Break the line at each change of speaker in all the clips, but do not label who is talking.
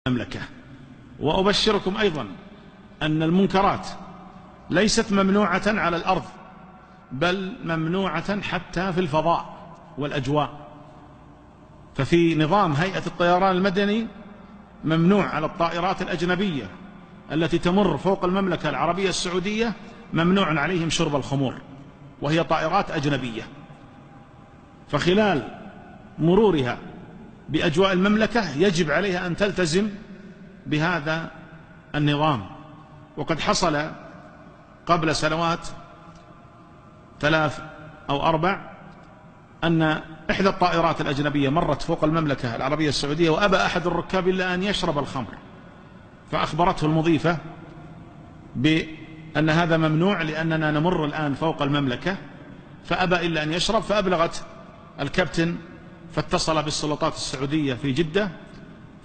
المملكة. وأبشركم أيضا أن المنكرات ليست ممنوعة على الأرض، بل ممنوعة حتى في الفضاء والأجواء. ففي نظام هيئة الطيران المدني ممنوع على الطائرات الأجنبية التي تمر فوق المملكة العربية السعودية، ممنوع عليهم شرب الخمور، وهي طائرات أجنبية. فخلال مرورها بأجواء المملكة يجب عليها أن تلتزم بهذا النظام. وقد حصل قبل سنوات 3 أو 4 أن إحدى الطائرات الأجنبية مرت فوق المملكة العربية السعودية، وأبى أحد الركاب إلا أن يشرب الخمر، فأخبرته المضيفة بأن هذا ممنوع لأننا نمر الآن فوق المملكة، فأبى إلا أن يشرب. فأبلغت الكابتن، فاتصل بالسلطات السعودية في جدة،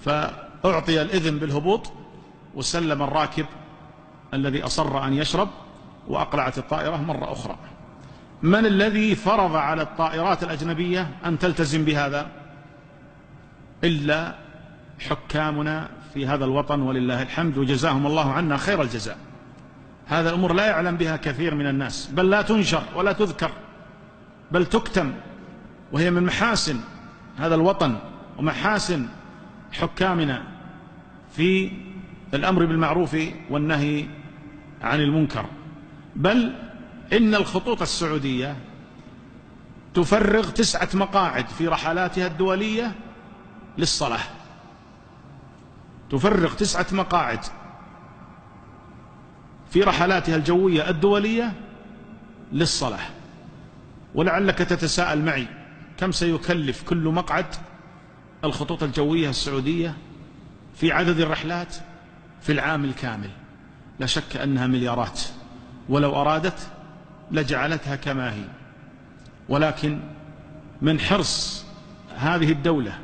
فأعطي الإذن بالهبوط، وسلم الراكب الذي أصر أن يشرب، وأقلعت الطائرة مرة أخرى. من الذي فرض على الطائرات الأجنبية أن تلتزم بهذا إلا حكامنا في هذا الوطن، ولله الحمد، وجزاهم الله عنا خير الجزاء. هذا الأمور لا يعلم بها كثير من الناس، بل لا تنشر ولا تذكر، بل تكتم، وهي من محاسن هذا الوطن ومحاسن حكامنا في الأمر بالمعروف والنهي عن المنكر. بل إن الخطوط السعودية تفرغ 9 مقاعد في رحلاتها الدولية للصلاة، تفرغ 9 مقاعد في رحلاتها الجوية الدولية للصلاة. ولعلك تتساءل معي كم سيكلف كل مقعد الخطوط الجوية السعودية في عدد الرحلات في العام الكامل؟ لا شك أنها مليارات، ولو أرادت لجعلتها كما هي. ولكن من حرص هذه الدولة